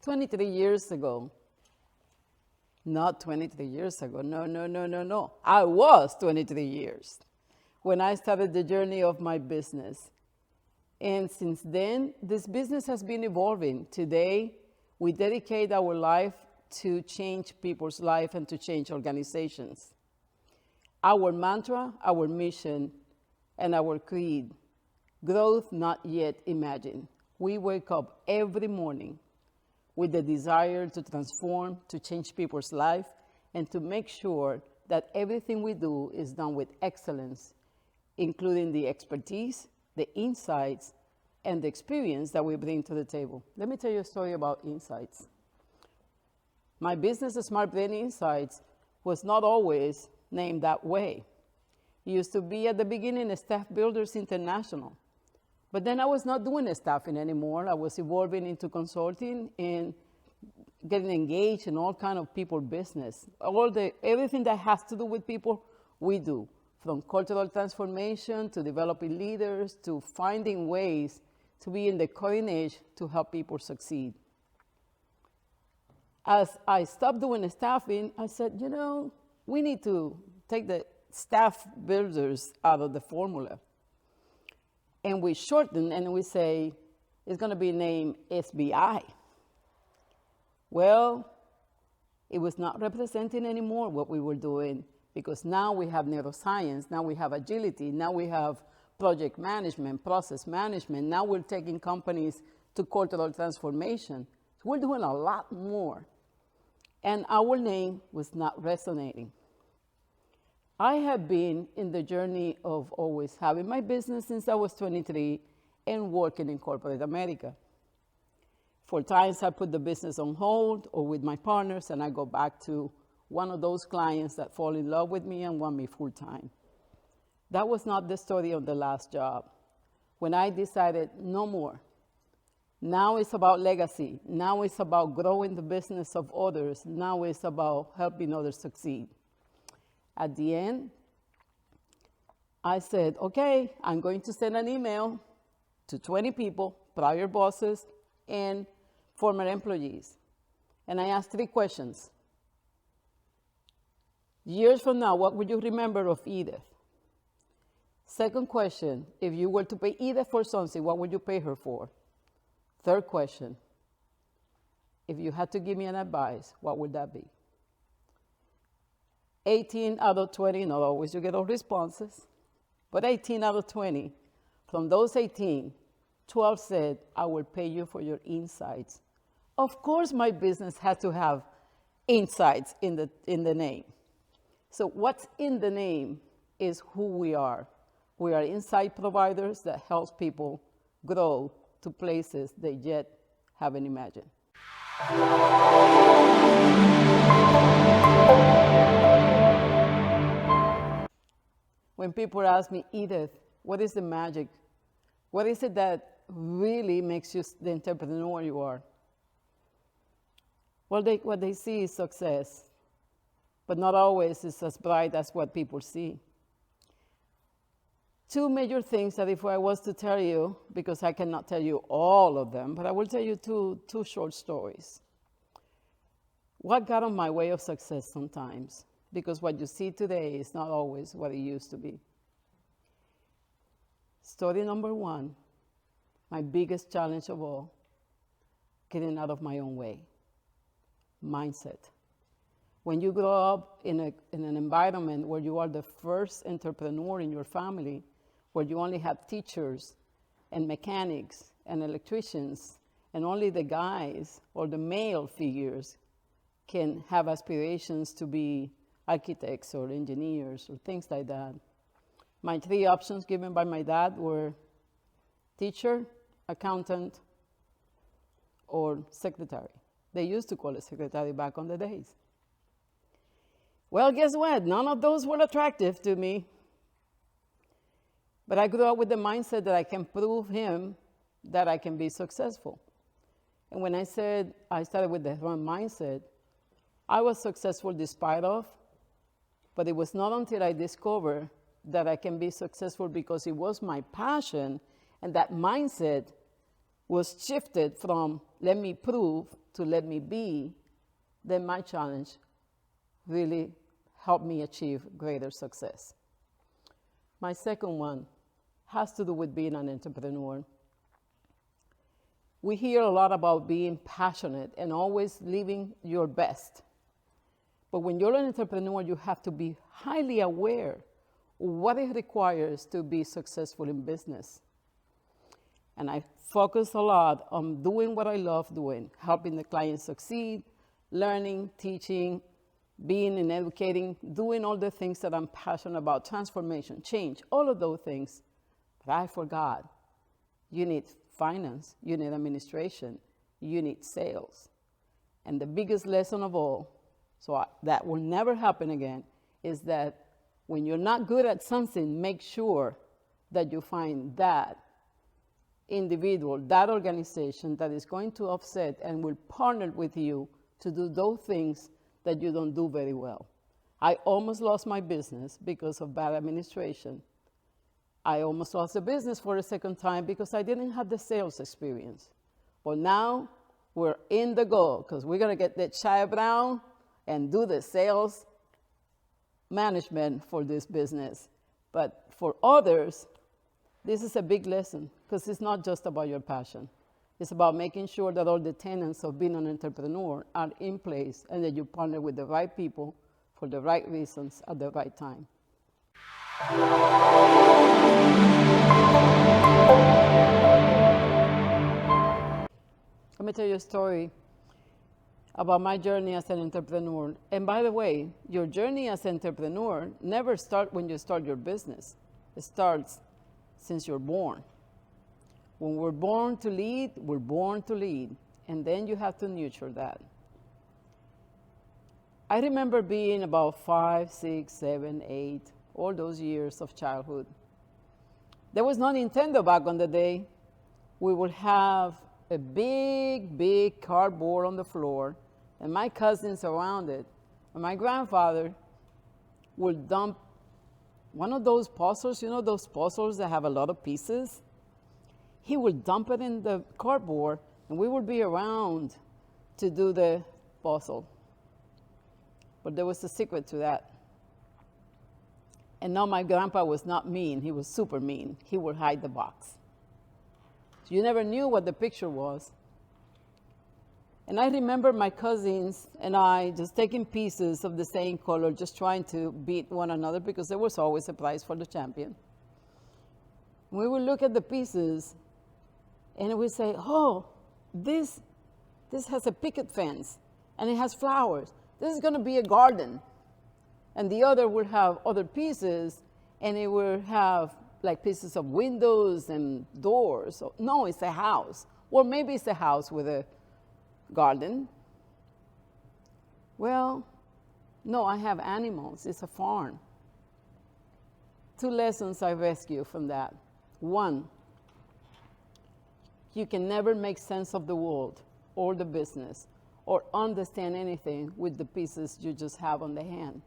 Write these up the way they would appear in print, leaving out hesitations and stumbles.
23 years ago. Not 23 years ago. No. I was 23 years when I started the journey of my business. And since then, this business has been evolving. Today, we dedicate our life to change people's life and to change organizations. Our mantra, our mission, and our creed, growth not yet imagined. We wake up every morning with the desire to transform, to change people's life, and to make sure that everything we do is done with excellence, including the expertise, the insights, and the experience that we bring to the table. Let me tell you a story about insights. My business, Smart Brain Insights, was not always named that way. It used to be at the beginning Staff Builders International. But then I was not doing staffing anymore. I was evolving into consulting and getting engaged in all kind of people business. Everything that has to do with people, we do. From cultural transformation to developing leaders to finding ways to be in the cutting edge to help people succeed. As I stopped doing staffing, I said, we need to take the staff builders out of the formula. And we shorten and we say, it's going to be named SBI. Well, it was not representing anymore what we were doing, because now we have neuroscience, now we have agility, now we have project management, process management, now we're taking companies to cultural transformation. So we're doing a lot more. And our name was not resonating. I have been in the journey of always having my business since I was 23 and working in corporate America. For times I put the business on hold or with my partners, and I go back to one of those clients that fall in love with me and want me full time. That was not the story of the last job. When I decided no more, now it's about legacy. Now it's about growing the business of others. Now it's about helping others succeed. At the end, I said, okay, I'm going to send an email to 20 people, prior bosses, and former employees. And I asked 3 questions. Years from now, what would you remember of Edith? Second question, if you were to pay Edith for something, what would you pay her for? Third question, if you had to give me an advice, what would that be? 18 out of 20, not always you get all responses, but 18 out of 20. From those 18, 12 said, I will pay you for your insights. Of course, my business had to have insights in the name. So what's in the name is who we are. We are insight providers that help people grow to places they yet haven't imagined. When people ask me, Edith, what is the magic? What is it that really makes you the entrepreneur you are? Well, what they see is success, but not always is as bright as what people see. 2 major things that if I was to tell you, because I cannot tell you all of them, but I will tell you two short stories. What got on my way of success sometimes? Because what you see today is not always what it used to be. Story number 1, my biggest challenge of all, getting out of my own way. Mindset. When you grow up in an environment where you are the first entrepreneur in your family, where you only have teachers and mechanics and electricians, and only the guys or the male figures can have aspirations to be architects or engineers or things like that. My 3 options given by my dad were teacher, accountant, or secretary. They used to call it secretary back on the days. Well, guess what? None of those were attractive to me. But I grew up with the mindset that I can prove him that I can be successful. And when I said I started with the wrong mindset, I was successful despite of, but it was not until I discovered that I can be successful because it was my passion, and that mindset was shifted from let me prove, to let me be, then my challenge really helped me achieve greater success. My second one has to do with being an entrepreneur. We hear a lot about being passionate and always living your best. But when you're an entrepreneur, you have to be highly aware of what it requires to be successful in business. And I focus a lot on doing what I love doing, helping the clients succeed, learning, teaching, being and educating, doing all the things that I'm passionate about, transformation, change, all of those things. But I forgot, you need finance, you need administration, you need sales. And the biggest lesson of all, that will never happen again, is that when you're not good at something, make sure that you find that individual, that organization that is going to offset and will partner with you to do those things that you don't do very well. I almost lost my business because of bad administration. I almost lost the business for a second time because I didn't have the sales experience. But now we're in the go because we're going to get that Shia Brown and do the sales management for this business. But for others, this is a big lesson because it's not just about your passion. It's about making sure that all the tenets of being an entrepreneur are in place and that you partner with the right people for the right reasons at the right time. Let me tell you a story about my journey as an entrepreneur. And by the way, your journey as an entrepreneur never starts when you start your business. It starts since you're born. When we're born to lead, we're born to lead. And then you have to nurture that. I remember being about 5, 6, 7, 8, all those years of childhood. There was no Nintendo back on the day. We would have a big, big cardboard on the floor, and my cousins around it. And my grandfather would dump one of those puzzles, you know those puzzles that have a lot of pieces? He would dump it in the cardboard, and we would be around to do the puzzle. But there was a secret to that. And no, my grandpa was not mean. He was super mean. He would hide the box. So you never knew what the picture was. And I remember my cousins and I just taking pieces of the same color, just trying to beat one another because there was always a prize for the champion. We would look at the pieces and we say, oh, this has a picket fence and it has flowers. This is going to be a garden. And the other would have other pieces and it would have like pieces of windows and doors. So, no, it's a house. Or maybe it's a house with a garden. Well, no, I have animals. It's a farm. 2 lessons I rescue from that. 1, you can never make sense of the world or the business or understand anything with the pieces you just have on the hand.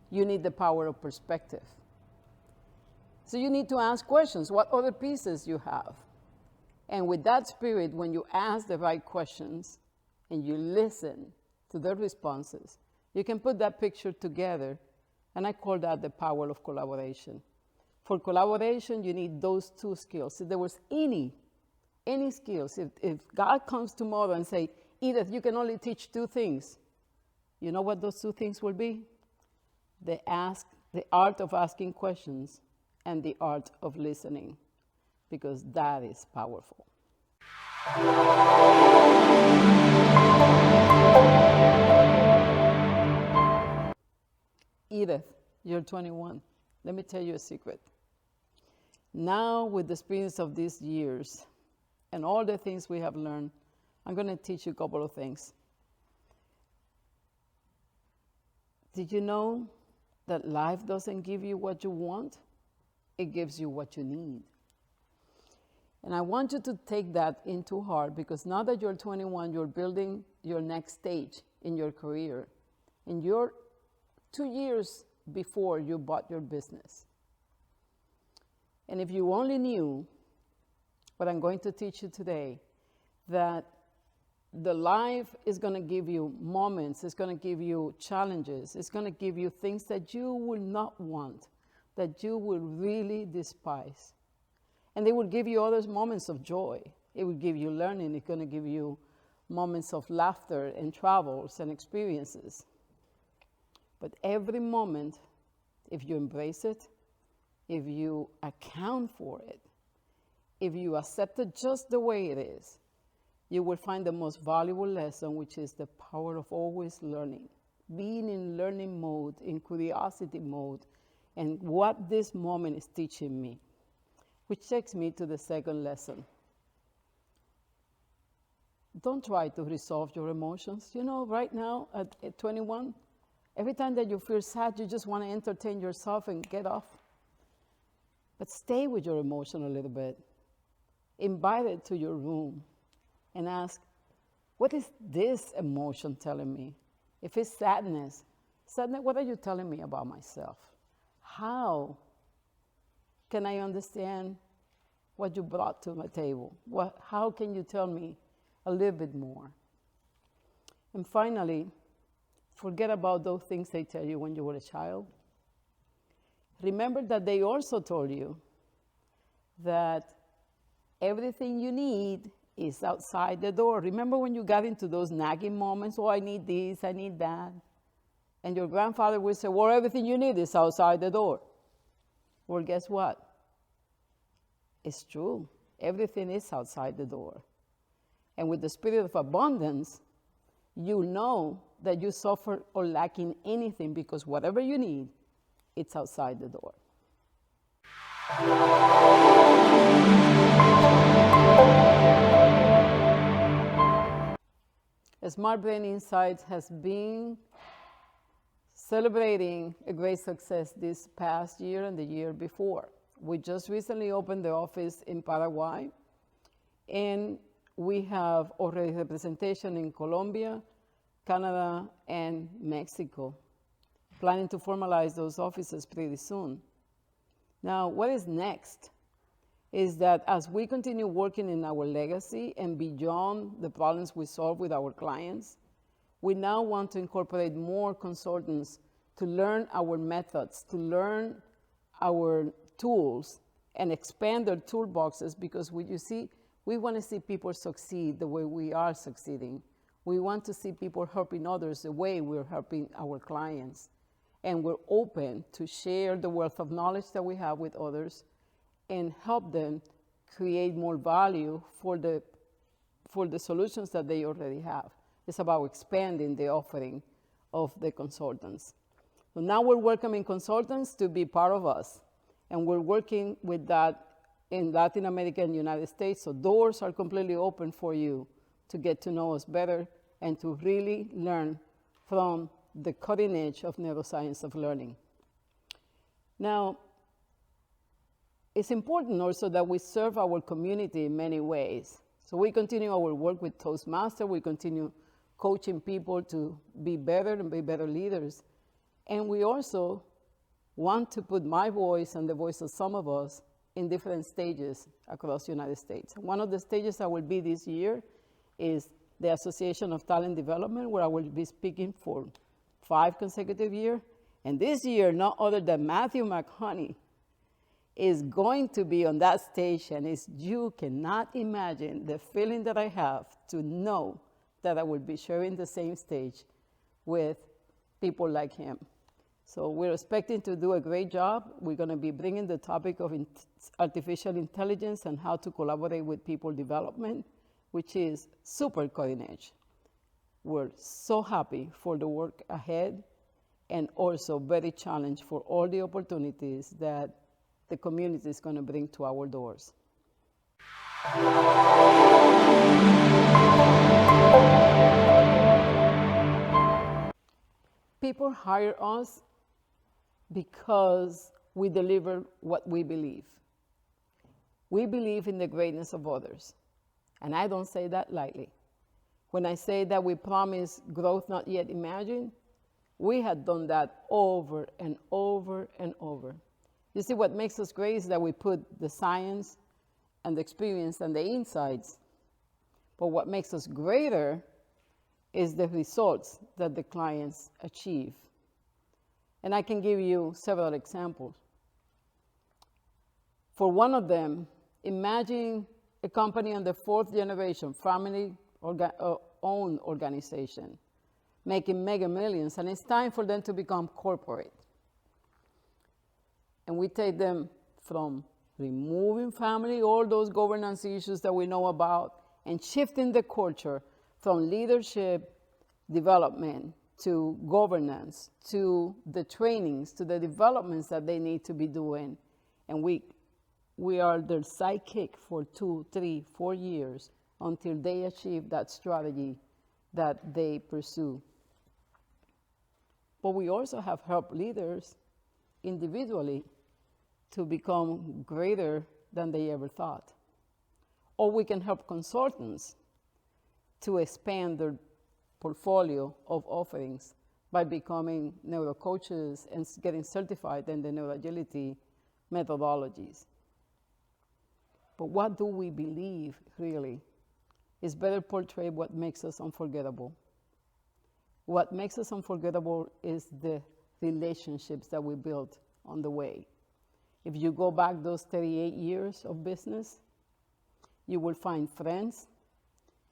You need the power of perspective. So you need to ask questions. What other pieces you have? And with that spirit, when you ask the right questions and you listen to their responses, you can put that picture together. And I call that the power of collaboration. For collaboration, you need those 2 skills. If there was any skills, if God comes tomorrow and say, Edith, you can only teach 2 things, you know what those 2 things will be? The art of asking questions and the art of listening, because that is powerful. Edith, you're 21. Let me tell you a secret. Now, with the experience of these years and all the things we have learned, I'm going to teach you a couple of things. Did you know that life doesn't give you what you want? It gives you what you need. And I want you to take that into heart, because now that you're 21, you're building your next stage in your career. And you're 2 years before you bought your business. And if you only knew what I'm going to teach you today, that the life is going to give you moments, it's going to give you challenges, it's going to give you things that you will not want, that you will really despise. And they will give you other moments of joy. It will give you learning. It's going to give you moments of laughter and travels and experiences. But every moment, if you embrace it, if you account for it, if you accept it just the way it is, you will find the most valuable lesson, which is the power of always learning. Being in learning mode, in curiosity mode, and what this moment is teaching me. Which takes me to the second lesson. Don't try to resolve your emotions. You know, right now at 21, every time that you feel sad, you just want to entertain yourself and get off. But stay with your emotion a little bit. Invite it to your room and ask, what is this emotion telling me? If it's sadness, what are you telling me about myself? How can I understand what you brought to my table? How can you tell me a little bit more? And finally, forget about those things they tell you when you were a child. Remember that they also told you that everything you need is outside the door. Remember when you got into those nagging moments, oh, I need this, I need that. And your grandfather would say, well, everything you need is outside the door. Well, guess what? It's true. Everything is outside the door. And with the spirit of abundance, you know that you suffer or lacking anything because whatever you need, it's outside the door. Smart Brain Insights has been celebrating a great success this past year and the year before. We just recently opened the office in Paraguay, and we have already representation in Colombia, Canada, and Mexico. Planning to formalize those offices pretty soon. Now, what is next is that as we continue working in our legacy and beyond the problems we solve with our clients, we now want to incorporate more consultants to learn our methods, to learn our tools, and expand their toolboxes, because we want to see people succeed the way we are succeeding. We want to see people helping others the way we're helping our clients. And we're open to share the wealth of knowledge that we have with others and help them create more value for the solutions that they already have. It's about expanding the offering of the consultants. So now we're welcoming consultants to be part of us, and we're working with that in Latin America and United States, so doors are completely open for you to get to know us better and to really learn from the cutting edge of neuroscience of learning. Now, it's important also that we serve our community in many ways. So we continue our work with Toastmasters, we continue coaching people to be better and be better leaders. And we also want to put my voice and the voice of some of us in different stages across the United States. One of the stages I will be this year is the Association of Talent Development, where I will be speaking for 5 consecutive years. And this year, no other than Matthew McHoney is going to be on that stage, and you cannot imagine the feeling that I have to know that I will be sharing the same stage with people like him. So we're expecting to do a great job. We're going to be bringing the topic of artificial intelligence and how to collaborate with people development, which is super cutting edge. We're so happy for the work ahead, and also very challenged for all the opportunities that the community is going to bring to our doors. People hire us because we deliver what we believe. We believe in the greatness of others, and I don't say that lightly. When I say that we promise growth not yet imagined, we had done that over and over and over. You see, what makes us great is that we put the science and the experience and the insights But what makes us greater is the results that the clients achieve. And I can give you several examples. For one of them, imagine a company on the fourth generation, family-owned organization, making mega millions, and it's time for them to become corporate. And we take them from removing family, all those governance issues that we know about, and shifting the culture from leadership development to governance, to the trainings, to the developments that they need to be doing. And we are their sidekick for 2, 3, 4 years until they achieve that strategy that they pursue. But we also have helped leaders individually to become greater than they ever thought. Or we can help consultants to expand their portfolio of offerings by becoming neurocoaches and getting certified in the neuroagility methodologies. But what do we believe really is better portray what makes us unforgettable. What makes us unforgettable is the relationships that we built on the way. If you go back those 38 years of business, you will find friends,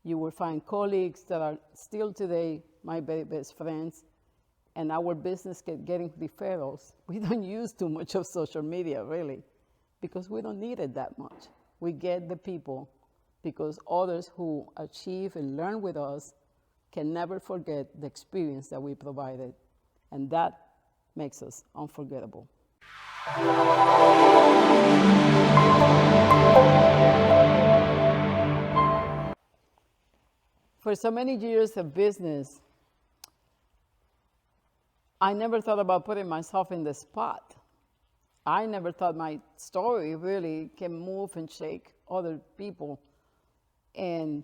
you will find colleagues that are still today my very best friends, and our business getting referrals. We don't use too much of social media, really, because we don't need it that much. We get the people because others who achieve and learn with us can never forget the experience that we provided, and that makes us unforgettable. For so many years of business, I never thought about putting myself in the spot. I never thought my story really can move and shake other people. And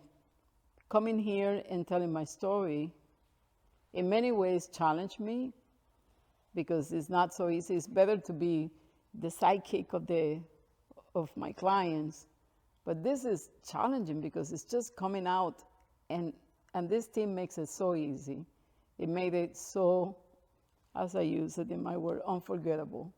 coming here and telling my story, in many ways challenged me, because it's not so easy. It's better to be the sidekick of my clients. But this is challenging because it's just coming out, and this team makes it so easy. It made it so, as I use it in my word, unforgettable.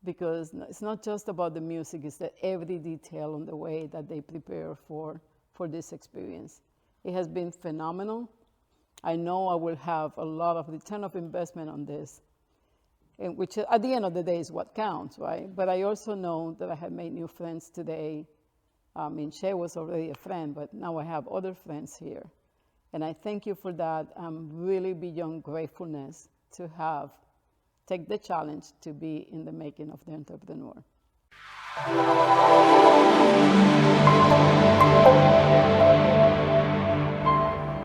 Because it's not just about the music, it's that every detail on the way that they prepare for this experience. It has been phenomenal. I know I will have a lot of return of investment on this, and which at the end of the day is what counts, right? But I also know that I have made new friends today. Shea was already a friend, but now I have other friends here. And I thank you for that. I'm really beyond gratefulness to take the challenge to be in the making of the entrepreneur.